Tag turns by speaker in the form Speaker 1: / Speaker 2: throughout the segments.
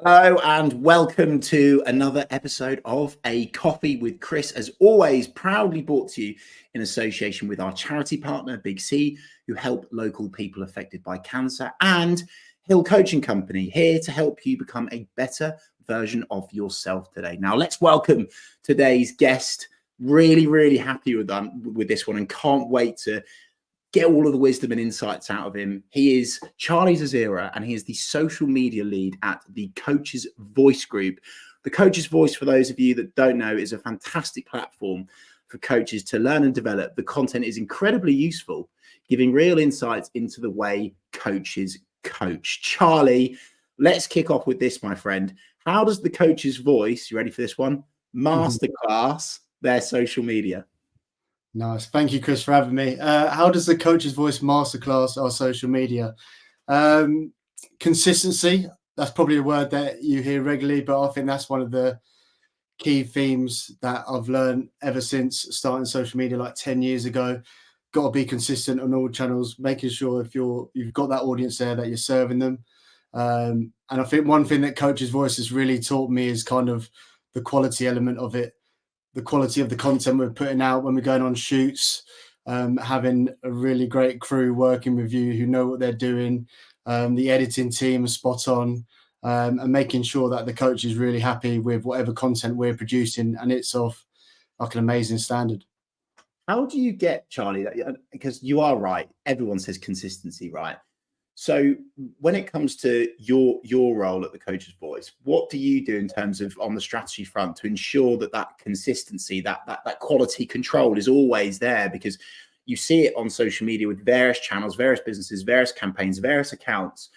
Speaker 1: Hello and welcome to another episode of A Coffee with Chris. As always, proudly brought to you in association with our charity partner, Big C, who help local people affected by cancer, and Hill Coaching Company, here to help you become a better version of yourself today. Now, let's welcome today's guest. Really happy with this one and can't wait to get all of the wisdom and insights out of him. He is Charlie Zazzera, and he is the social media lead at the Coach's Voice Group. The Coach's Voice, for those of you that don't know, is a fantastic platform for coaches to learn and develop. The content is incredibly useful, giving real insights into the way coaches coach. Charlie, let's kick off with this, my friend. How does the Coach's Voice, you ready for this one? Masterclass their social media?
Speaker 2: Nice. Thank you, Chris, for having me. How does the Coach's Voice masterclass our social media? Consistency. That's probably a word that you hear regularly, but I think that's one of the key themes that I've learned ever since starting social media like 10 years ago. Got to be consistent on all channels, making sure if you've got that audience there that you're serving them. And I think one thing that Coach's Voice has really taught me is kind of the quality element of it. The quality of the content we're putting out when we're going on shoots, having a really great crew working with you who know what they're doing, the editing team is spot on, and making sure that the coach is really happy with whatever content we're producing and it's of like an amazing standard.
Speaker 1: How do you get, Charlie, because you are right, everyone says consistency, right? So when it comes to your role at the Coach's Voice, what do you do in terms of on the strategy front to ensure that consistency, that quality control is always there? Because you see it on social media with various channels, various businesses, various campaigns, various accounts,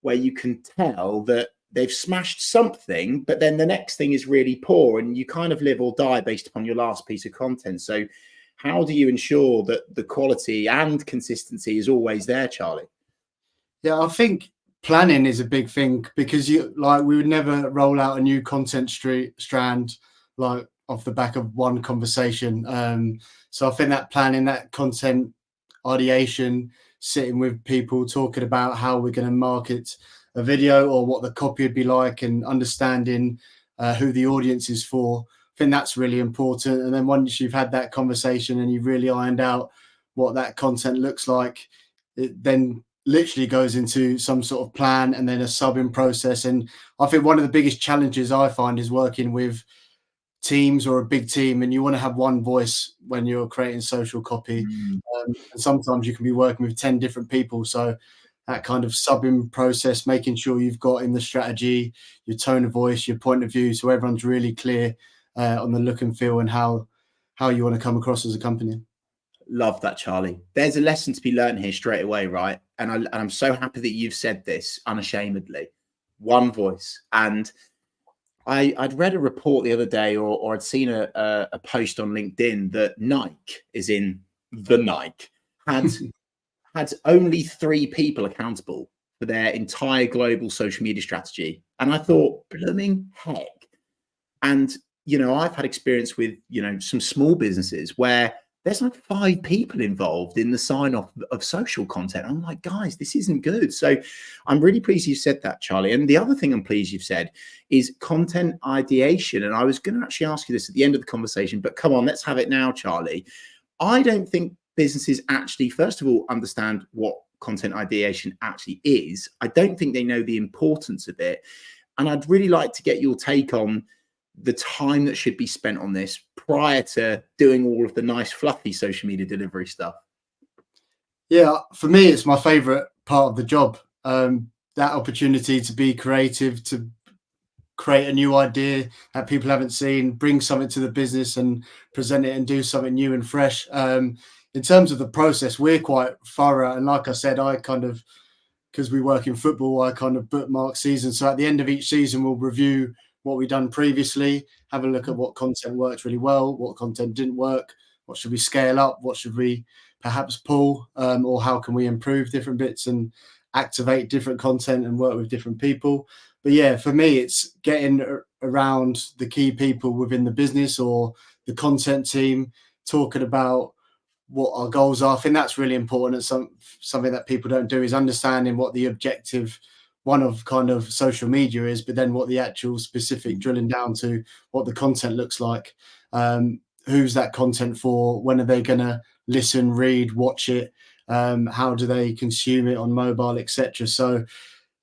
Speaker 1: where you can tell that they've smashed something, but then the next thing is really poor and you kind of live or die based upon your last piece of content. So how do you ensure that the quality and consistency is always there, Charlie?
Speaker 2: Yeah, I think planning is a big thing because we would never roll out a new content strand like off the back of one conversation. So I think that planning, that content ideation, sitting with people, talking about how we're going to market a video or what the copy would be like and understanding who the audience is for. I think that's really important. And then once you've had that conversation and you've really ironed out what that content looks like, it then literally goes into some sort of plan and then a subbing process. And I think one of the biggest challenges I find is working with teams or a big team, and you want to have one voice when you're creating social copy. And sometimes you can be working with 10 different people. So that kind of subbing process, making sure you've got in the strategy, your tone of voice, your point of view, so everyone's really clear on the look and feel and how you want to come across as a company.
Speaker 1: Love that, Charlie. There's a lesson to be learned here straight away, right? And I'm so happy that you've said this unashamedly. One voice. And I'd read a report the other day, or I'd seen a post on LinkedIn that Nike, is in the Nike, had only 3 people accountable for their entire global social media strategy. And I thought, blooming heck. And, I've had experience with, some small businesses where there's like 5 people involved in the sign off of social content. I'm like, guys, this isn't good. So I'm really pleased you said that, Charlie. And the other thing I'm pleased you've said is content ideation. And I was going to actually ask you this at the end of the conversation, but come on, let's have it now, Charlie. I don't think businesses actually, first of all, understand what content ideation actually is. I don't think they know the importance of it. And I'd really like to get your take on the time that should be spent on this prior to doing all of the nice fluffy social media delivery stuff.
Speaker 2: Yeah, for me, it's my favorite part of the job. That opportunity to be creative, to create a new idea that people haven't seen, bring something to the business and present it and do something new and fresh. In terms of the process, we're quite thorough. And like I said, because we work in football, I kind of bookmark seasons. So at the end of each season, we'll review what we've done previously, have a look at what content worked really well, what content didn't work, what should we scale up, what should we perhaps pull, or how can we improve different bits and activate different content and work with different people. But yeah, for me, it's getting around the key people within the business or the content team, talking about what our goals are. I think that's really important. It's something that people don't do, is understanding what the objective one of kind of social media is, but then what the actual specific drilling down to what the content looks like. Who's that content for? When are they going to listen, read, watch it? How do they consume it on mobile, etc. So,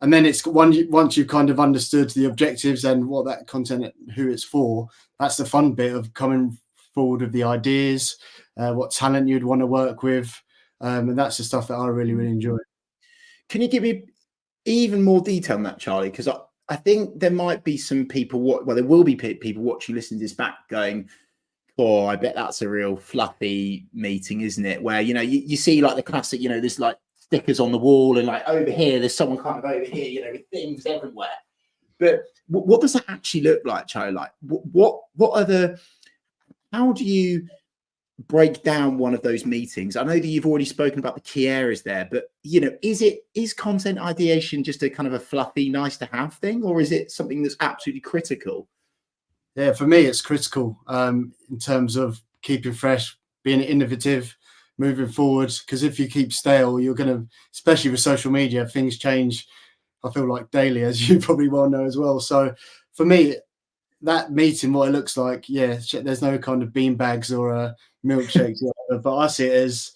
Speaker 2: and then it's once you've kind of understood the objectives and what that content, who it's for, that's the fun bit of coming forward with the ideas, what talent you'd want to work with, and that's the stuff that I really, really enjoy.
Speaker 1: Can you give me even more detail on that, Charlie? Because I think there might be some people, well, there will be people watching, listening to this back going, oh, I bet that's a real fluffy meeting, isn't it? Where, you see like the classic, there's like stickers on the wall and like over here, there's someone kind of over here, with things everywhere. But what does that actually look like, Charlie? Like what are how do you break down one of those meetings? I know that you've already spoken about the key areas there, but is content ideation just a kind of a fluffy, nice to have thing, or is it something that's absolutely critical?
Speaker 2: Yeah, for me, it's critical in terms of keeping fresh, being innovative, moving forward. Because if you keep stale, you're going to, especially with social media, things change, I feel like daily, as you probably well know as well. So for me, that meeting, what it looks like, there's no kind of bean bags or milkshakes, but I see it as,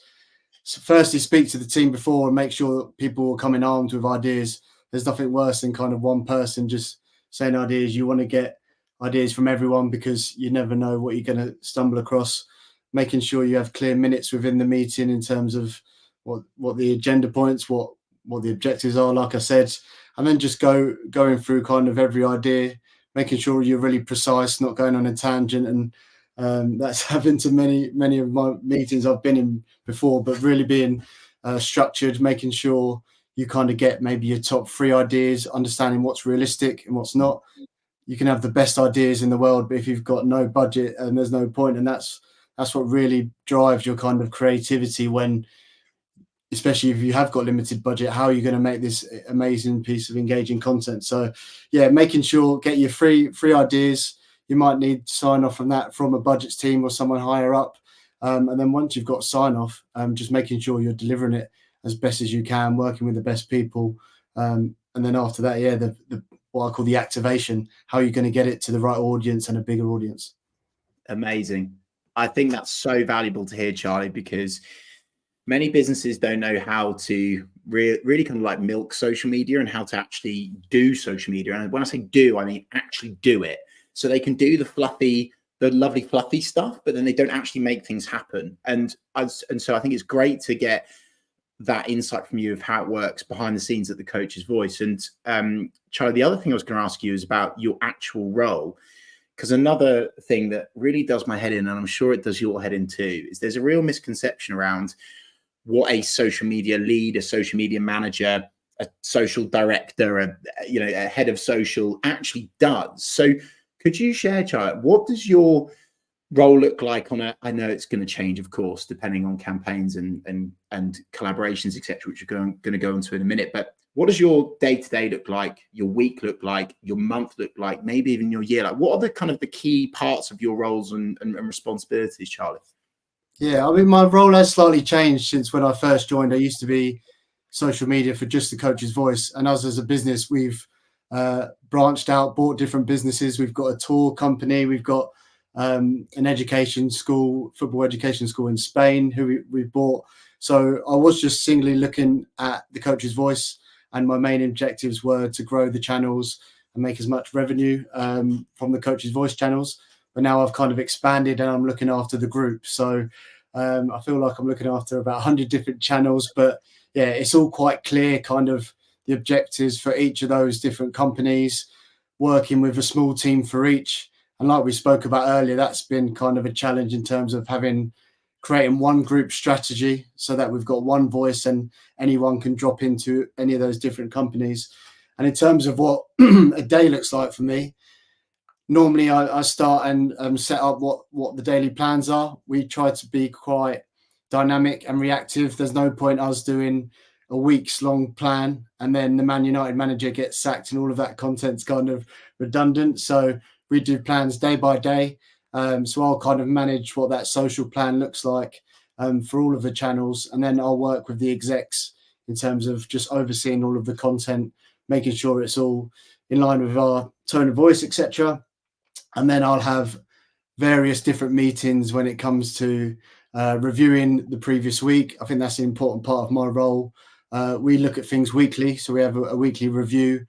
Speaker 2: firstly, speak to the team before and make sure that people are coming armed with ideas. There's nothing worse than kind of one person just saying ideas. You want to get ideas from everyone because you never know what you're going to stumble across. Making sure you have clear minutes within the meeting in terms of what the agenda points, what the objectives are, like I said, and then just going through kind of every idea, making sure you're really precise, not going on a tangent. And that's happened to many of my meetings I've been in before, but really being structured, making sure you kind of get maybe your top 3 ideas, understanding what's realistic and what's not. You can have the best ideas in the world, but if you've got no budget, and there's no point. And that's what really drives your kind of creativity when, especially if you have got limited budget, how are you going to make this amazing piece of engaging content? So yeah, making sure, get your free ideas. You might need sign off from a budgets team or someone higher up. And then once you've got sign off, just making sure you're delivering it as best as you can, working with the best people. And then after that, the what I call the activation, how you're going to get it to the right audience and a bigger audience.
Speaker 1: Amazing. I think that's so valuable to hear, Charlie, because many businesses don't know how to really kind of like milk social media and how to actually do social media. And when I say do, I mean actually do it. So they can do the lovely fluffy stuff, but then they don't actually make things happen. And so I think it's great to get that insight from you of how it works behind the scenes at the Coach's Voice. And Charlie, the other thing I was going to ask you is about your actual role, because another thing that really does my head in, and I'm sure it does your head in too, is there's a real misconception around what a social media lead, a social media manager, a social director, a head of social actually does. So could you share, Charlie, what does your role look like I know it's going to change, of course, depending on campaigns and collaborations, etc., which we're going to go into in a minute. But what does your day-to-day look like, your week look like, your month look like, maybe even your year? Like, what are the kind of the key parts of your roles and responsibilities, Charlie?
Speaker 2: Yeah, I mean, my role has slightly changed since when I first joined. I used to be social media for just the Coach's Voice. And us as a business, we've branched out, bought different businesses. We've got a tour company. We've got an education school, football education school in Spain, who we bought. So I was just singly looking at the Coach's Voice, and my main objectives were to grow the channels and make as much revenue from the Coach's Voice channels. But now I've kind of expanded and I'm looking after the group. So I feel like I'm looking after about 100 different channels. But yeah, it's all quite clear, kind of the objectives for each of those different companies, working with a small team for each. And like we spoke about earlier, that's been kind of a challenge in terms of creating one group strategy so that we've got one voice and anyone can drop into any of those different companies. And in terms of what a day looks like for me, normally I start and set up what the daily plans are. We try to be quite dynamic and reactive. There's no point us doing a week's long plan and then the Man United manager gets sacked and all of that content's kind of redundant. So we do plans day by day. So I'll kind of manage what that social plan looks like for all of the channels. And then I'll work with the execs in terms of just overseeing all of the content, making sure it's all in line with our tone of voice, etc. And then I'll have various different meetings when it comes to reviewing the previous week. I think that's an important part of my role. We look at things weekly, so we have a weekly review,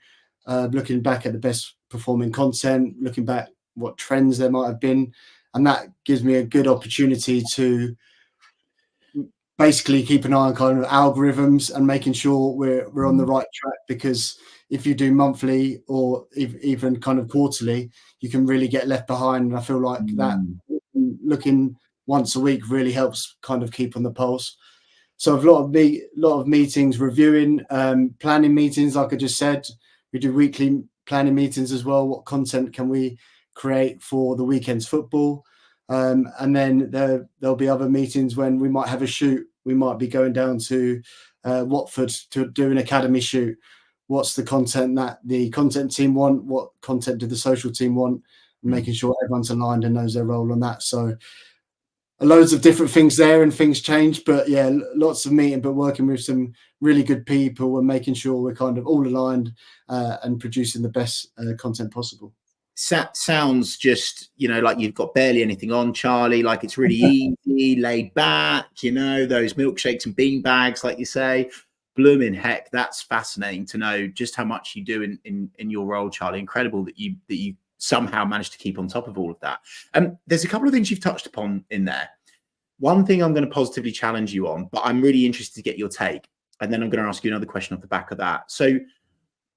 Speaker 2: looking back at the best performing content, looking back what trends there might have been, and that gives me a good opportunity to basically keep an eye on kind of algorithms and making sure we're on the right track, because if you do monthly or even kind of quarterly, you can really get left behind. And I feel like that looking once a week really helps kind of keep on the pulse. So I've a lot of meetings, reviewing, planning meetings. Like I just said, we do weekly planning meetings as well. What content can we create for the weekend's football? And then there'll be other meetings when we might have a shoot. We might be going down to Watford to do an academy shoot. What's the content that the content team want? What content do the social team want? And making sure everyone's aligned and knows their role on that. So loads of different things there, and things change. But yeah, lots of meeting, but working with some really good people and making sure we're kind of all aligned and producing the best content possible.
Speaker 1: Sounds just, like you've got barely anything on, Charlie. Like it's really easy, laid back, those milkshakes and bean bags, like you say. Blooming heck, that's fascinating to know just how much you do in your role, Charlie. Incredible that you somehow managed to keep on top of all of that. There's a couple of things you've touched upon in there. One thing I'm going to positively challenge you on, but I'm really interested to get your take. And then I'm going to ask you another question off the back of that. So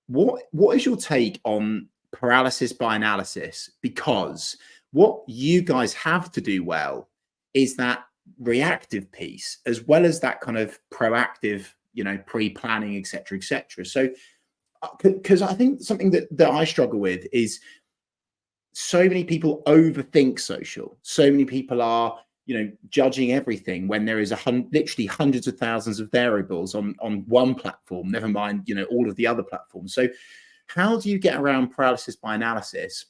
Speaker 1: what is your take on paralysis by analysis? Because what you guys have to do well is that reactive piece, as well as that kind of proactive, pre-planning, etc., etc. So, because I think something that I struggle with is so many people overthink social. So many people are, judging everything when there is literally hundreds of thousands of variables on one platform, never mind, all of the other platforms. So how do you get around paralysis by analysis,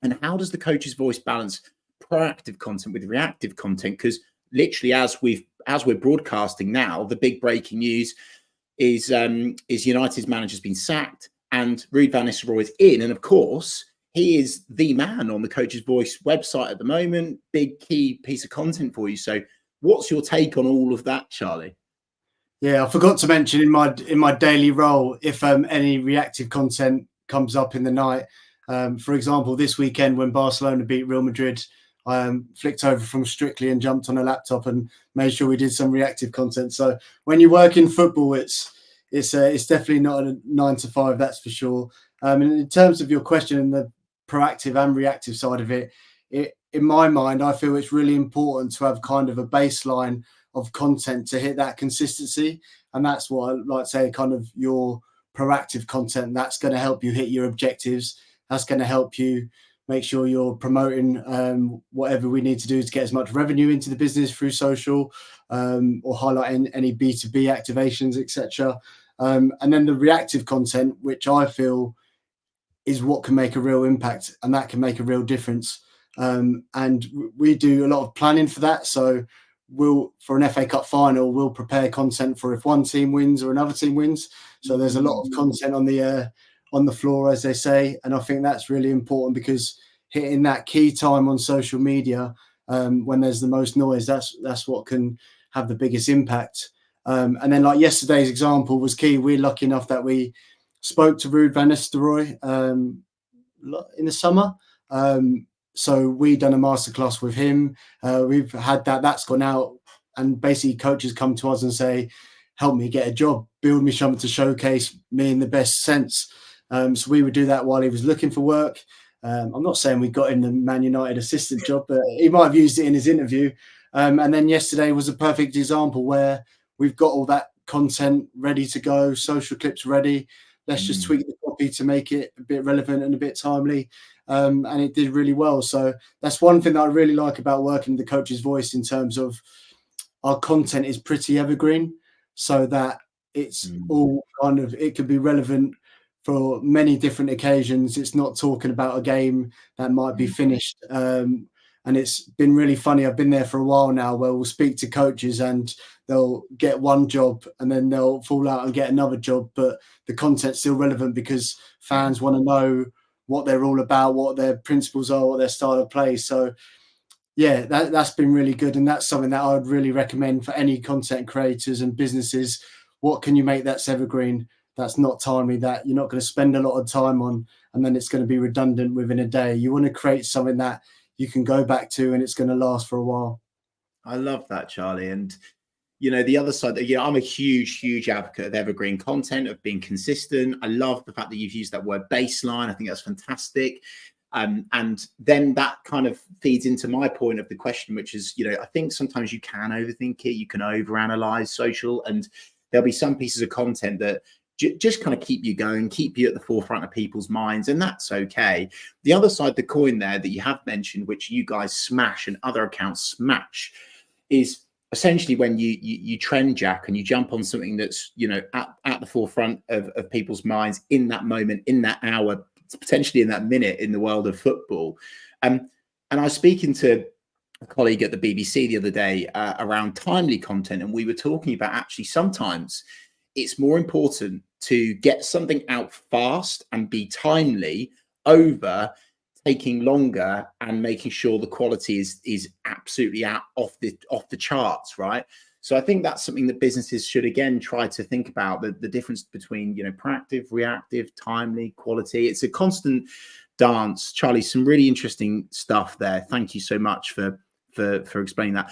Speaker 1: and how does the coach's voice balance proactive content with reactive content? Because literally, as we're broadcasting now, the big breaking news is United's manager's been sacked and Ruud van Nistelrooy is in, and of course he is the man on the coach's voice website at the moment. Big key piece of content for you. So, what's your take on all of that, Charlie?
Speaker 2: Yeah, I forgot to mention in my daily role, if any reactive content comes up in the night, for example, this weekend when Barcelona beat Real Madrid, I flicked over from Strictly and jumped on a laptop and made sure we did some reactive content. So when you work in football, it's definitely not a 9 to 5, that's for sure. And in terms of your question and the proactive and reactive side of it, in my mind, I feel it's really important to have kind of a baseline of content to hit that consistency. And that's what I like to say, kind of your proactive content. That's going to help you hit your objectives. That's going to help you make sure you're promoting whatever we need to do to get as much revenue into the business through social, or highlighting any B2B activations, etc. And then the reactive content, which I feel is what can make a real impact, and that can make a real difference. And we do a lot of planning for that. So for an FA Cup final, we'll prepare content for if one team wins or another team wins. So there's a lot of content on the floor, as they say. And I think that's really important, because hitting that key time on social media, when there's the most noise, that's what can have the biggest impact. And then, like yesterday's example was key. We're lucky enough that we spoke to Ruud van Nistelrooy in the summer. So we done a masterclass with him. We've had that's gone out, and basically coaches come to us and say, help me get a job, build me something to showcase me in the best sense. So we would do that while he was looking for work. I'm not saying we got him the Man United assistant job, but he might have used it in his interview. And then yesterday was a perfect example where we've got all that content ready to go, social clips ready. Let's just tweak the copy to make it a bit relevant and a bit timely. And it did really well. So that's one thing that I really like about working the coach's voice, in terms of our content is pretty evergreen, so that it's all kind of, it could be relevant for many different occasions. It's not talking about a game that might be finished. And it's been really funny. I've been there for a while now, where we'll speak to coaches and they'll get one job and then they'll fall out and get another job, but the content's still relevant because fans want to know what they're all about, what their principles are, what their style of play. So yeah, that's been really good. And that's something that I would really recommend for any content creators and businesses. What can you make that's evergreen, that's not timely, that you're not going to spend a lot of time on, and then it's going to be redundant within a day? You want to create something that you can go back to and it's going to last for a while.
Speaker 1: I love that, Charlie. And the other side, I'm a huge advocate of evergreen content, of being consistent. I love the fact that you've used that word baseline. I think that's fantastic. And then that kind of feeds into my point of the question, which is, I think sometimes you can overthink it, you can overanalyze social, and there'll be some pieces of content that just kind of keep you going, keep you at the forefront of people's minds, and that's okay. The other side of the coin there that you have mentioned, which you guys smash and other accounts smash, is essentially when you trend jack and you jump on something that's at the forefront of people's minds in that moment, in that hour, potentially in that minute in the world of football. And I was speaking to a colleague at the BBC the other day around timely content, and we were talking about actually sometimes it's more important to get something out fast and be timely over taking longer and making sure the quality is absolutely off the charts, right? So I think that's something that businesses should, again, try to think about, the difference between, proactive, reactive, timely, quality. It's a constant dance. Charlie, some really interesting stuff there. Thank you so much for explaining that.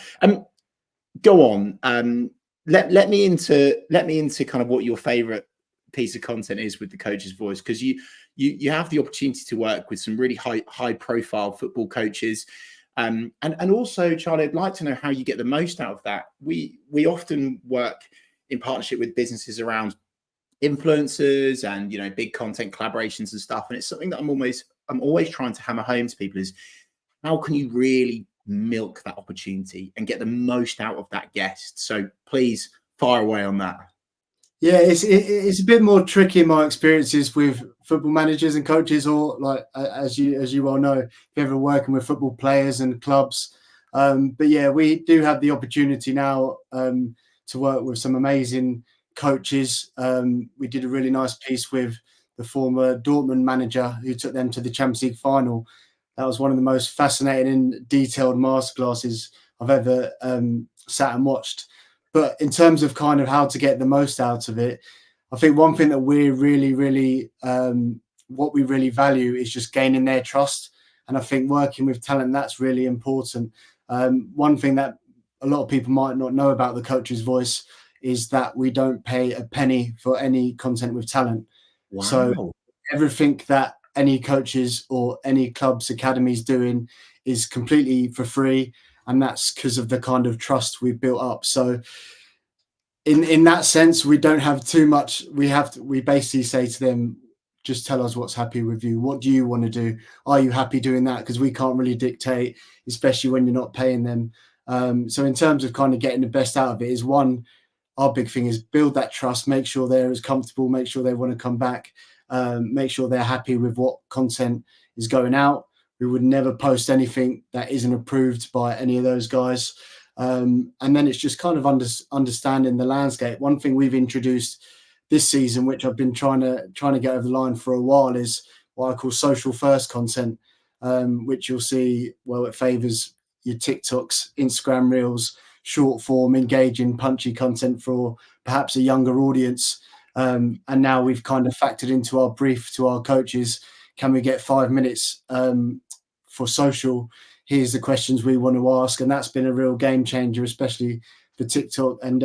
Speaker 1: Go on. Let me into kind of what your favorite piece of content is with the Coach's Voice, because you have the opportunity to work with some really high profile football coaches. And also, Charlie, I'd like to know how you get the most out of that. We often work in partnership with businesses around influencers and big content collaborations and stuff. And it's something that I'm always trying to hammer home to people is, how can you really milk that opportunity and get the most out of that guest? So please fire away on that.
Speaker 2: Yeah, it's a bit more tricky in my experiences with football managers and coaches, or like as you well know, if you're ever working with football players and clubs. But yeah, we do have the opportunity now to work with some amazing coaches. We did a really nice piece with the former Dortmund manager who took them to the Champions League final. That was one of the most fascinating and detailed masterclasses I've ever sat and watched. But in terms of kind of how to get the most out of it, I think one thing that we're really what we really value is just gaining their trust. And I think working with talent, that's really important. One thing that a lot of people might not know about the Coach's Voice is that we don't pay a penny for any content with talent.
Speaker 1: Wow.
Speaker 2: So everything that any coaches or any club's academies doing is completely for free. And that's because of the kind of trust we've built up. So in that sense, we don't have too much. We basically say to them, just tell us what's happy with you. What do you want to do? Are you happy doing that? Because we can't really dictate, especially when you're not paying them. So in terms of kind of getting the best out of it, is one, our big thing is build that trust, make sure they're as comfortable, make sure they want to come back, make sure they're happy with what content is going out. We would never post anything that isn't approved by any of those guys. And then it's just kind of understanding the landscape. One thing we've introduced this season, which I've been trying to get over the line for a while, is what I call social first content, which you'll see, well, it favors your TikToks, Instagram Reels, short form, engaging, punchy content for perhaps a younger audience. And now we've kind of factored into our brief to our coaches, can we get 5 minutes for social? Here's the questions we want to ask. And that's been a real game changer, especially for TikTok and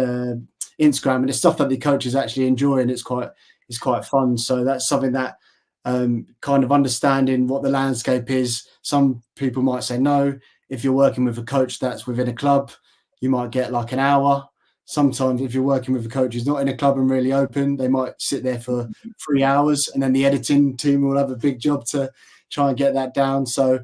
Speaker 2: Instagram. And it's stuff that the coaches actually enjoy, and it's quite fun. So that's something that kind of understanding what the landscape is. Some people might say no. If you're working with a coach that's within a club, you might get like an hour. Sometimes if you're working with a coach who's not in a club and really open, they might sit there for 3 hours, and then the editing team will have a big job to try and get that down. So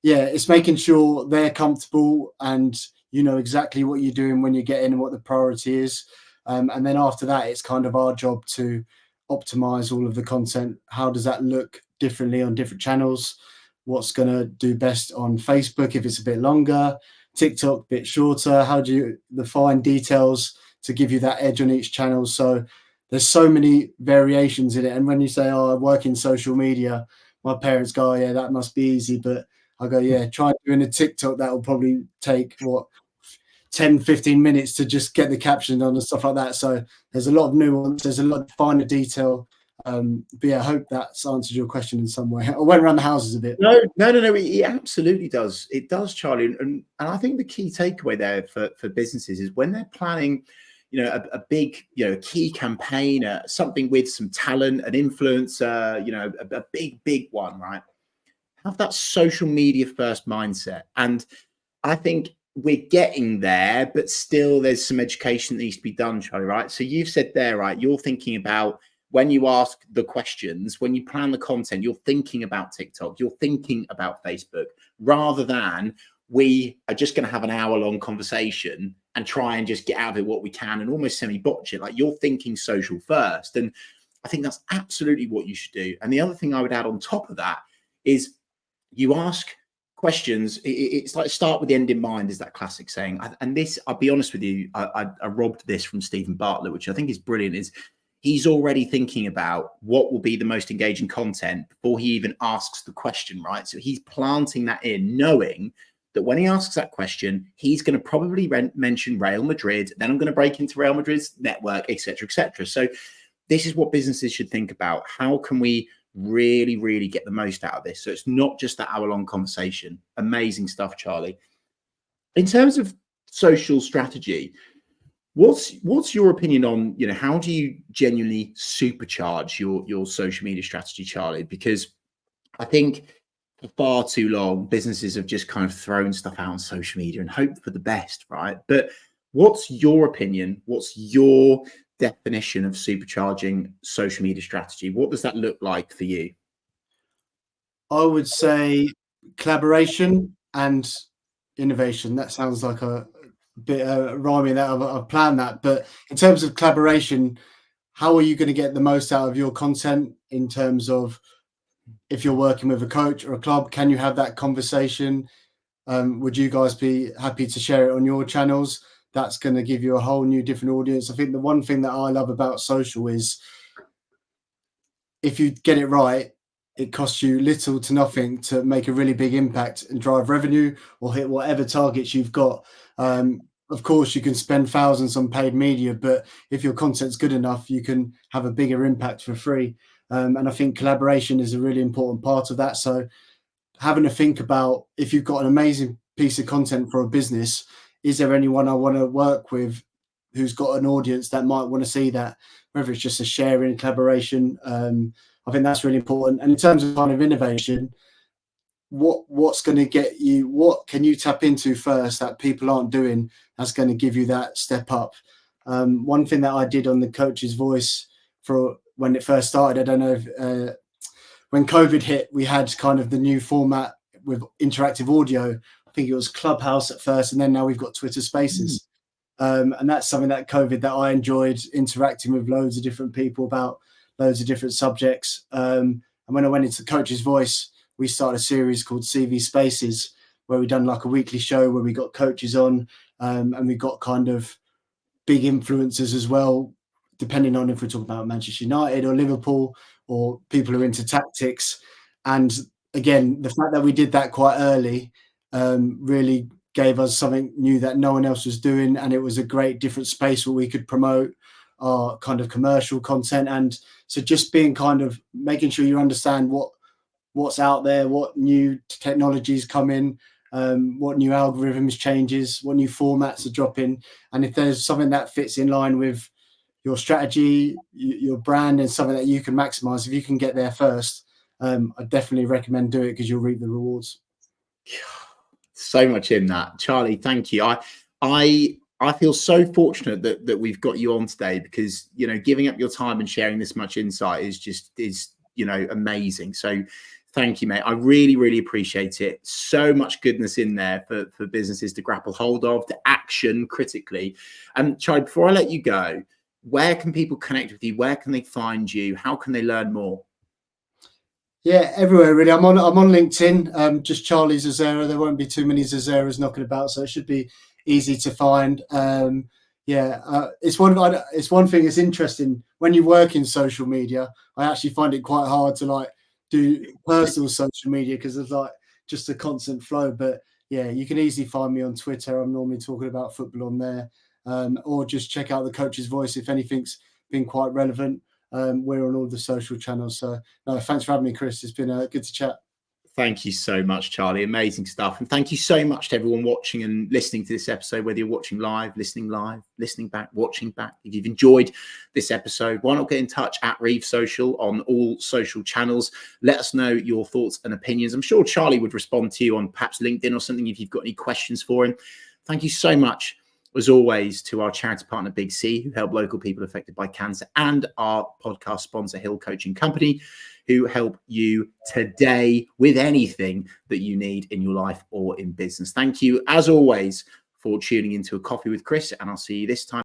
Speaker 2: yeah, it's making sure they're comfortable and you know exactly what you're doing when you get in and what the priority is. And then after that, it's kind of our job to optimize all of the content. How does that look differently on different channels? What's going to do best on Facebook if it's a bit longer? TikTok a bit shorter? How do you the fine details to give you that edge on each channel? So there's so many variations in it. And when you say, "Oh, I work in social media," my parents go, "Oh, yeah, that must be easy." But I go, "Yeah, try doing a TikTok. That will probably take what 10, 15 minutes to just get the caption on and stuff like that." So there's a lot of nuance. There's a lot of finer detail. But yeah, I hope that's answered your question in some way. I went around the houses a bit.
Speaker 1: No. It absolutely does. It does, Charlie. And I think the key takeaway there for businesses is when they're planning, a big, key campaign, something with some talent, an influencer, a big one, right? Have that social media first mindset. And I think we're getting there, but still there's some education that needs to be done, Charlie, right? So you've said there, right, you're thinking about when you ask the questions, when you plan the content, you're thinking about TikTok, you're thinking about Facebook, rather than we are just going to have an hour-long conversation and try and just get out of it what we can and almost semi-botch it. Like, you're thinking social first. And I think that's absolutely what you should do. And the other thing I would add on top of that is you ask questions. It's like start with the end in mind, is that classic saying. And this, I'll be honest with you, I robbed this from Stephen Bartlett, which I think is brilliant, is he's already thinking about what will be the most engaging content before he even asks the question, right? So he's planting that in, knowing that when he asks that question, he's going to probably mention Real Madrid, then I'm going to break into Real Madrid's network, etc., etc. So this is what businesses should think about. How can we really get the most out of this? So it's not just that hour-long conversation. Amazing stuff, Charlie. In terms of social strategy, what's your opinion on, how do you genuinely supercharge your social media strategy, Charlie? Because I think for far too long, businesses have just kind of thrown stuff out on social media and hoped for the best, right? But what's your opinion? What's your definition of supercharging social media strategy? What does that look like for you?
Speaker 2: I would say collaboration and innovation. That sounds like a bit rhyming that I've planned that. But in terms of collaboration, how are you going to get the most out of your content in terms of if you're working with a coach or a club, can you have that conversation? Would you guys be happy to share it on your channels? That's going to give you a whole new different audience. I think the one thing that I love about social is if you get it right, it costs you little to nothing to make a really big impact and drive revenue or hit whatever targets you've got. Of course, you can spend thousands on paid media, but if your content's good enough, you can have a bigger impact for free. And I think collaboration is a really important part of that. So having to think about, if you've got an amazing piece of content for a business, is there anyone I want to work with who's got an audience that might want to see that, whether it's just a sharing collaboration. I think that's really important. And in terms of kind of innovation, what's going to get you, what can you tap into first that people aren't doing that's going to give you that step up? One thing that I did on the Coach's Voice for when it first started, I don't know if when COVID hit, we had kind of the new format with interactive audio. I think it was Clubhouse at first, and then now we've got Twitter Spaces. And that's something that COVID that I enjoyed, interacting with loads of different people about loads of different subjects. And when I went into Coach's Voice, we started a series called CV Spaces, where we done like a weekly show where we got coaches on, and we got kind of big influencers as well, depending on if we're talking about Manchester United or Liverpool or people who are into tactics. And again, the fact that we did that quite early really gave us something new that no one else was doing. And it was a great different space where we could promote our kind of commercial content. And so just being kind of making sure you understand what's out there, what new technologies come in, what new algorithms changes, what new formats are dropping. And if there's something that fits in line with your strategy, your brand, and something that you can maximize, if you can get there first, I definitely recommend do it because you'll reap the rewards.
Speaker 1: So much in that, Charlie. Thank you. I feel so fortunate that we've got you on today, because giving up your time and sharing this much insight is amazing. So thank you, mate. I really appreciate it. So much goodness in there for businesses to grapple hold of, to action critically. And Charlie, before I let you go, where can people connect with you? Where can they find you? How can they learn more?
Speaker 2: Yeah, everywhere really. I'm on LinkedIn. Just Charlie Zazzera. There won't be too many Zazzeras knocking about, so it should be easy to find. It's one thing. It's interesting when you work in social media. I actually find it quite hard to like do personal social media because there's like just a constant flow. But yeah, you can easily find me on Twitter. I'm normally talking about football on there, or just check out the Coach's Voice if anything's been quite relevant. We're on all the social channels. So no, thanks for having me, Chris. It's been good to chat.
Speaker 1: Thank you so much, Charlie. Amazing stuff. And thank you so much to everyone watching and listening to this episode, whether you're watching live, listening back, watching back. If you've enjoyed this episode, why not get in touch at Reeve Social on all social channels? Let us know your thoughts and opinions. I'm sure Charlie would respond to you on perhaps LinkedIn or something if you've got any questions for him. Thank you so much, as always, to our charity partner, Big C, who help local people affected by cancer, and our podcast sponsor, Hill Coaching Company, who help you today with anything that you need in your life or in business. Thank you, as always, for tuning into A Coffee with Chris, and I'll see you this time.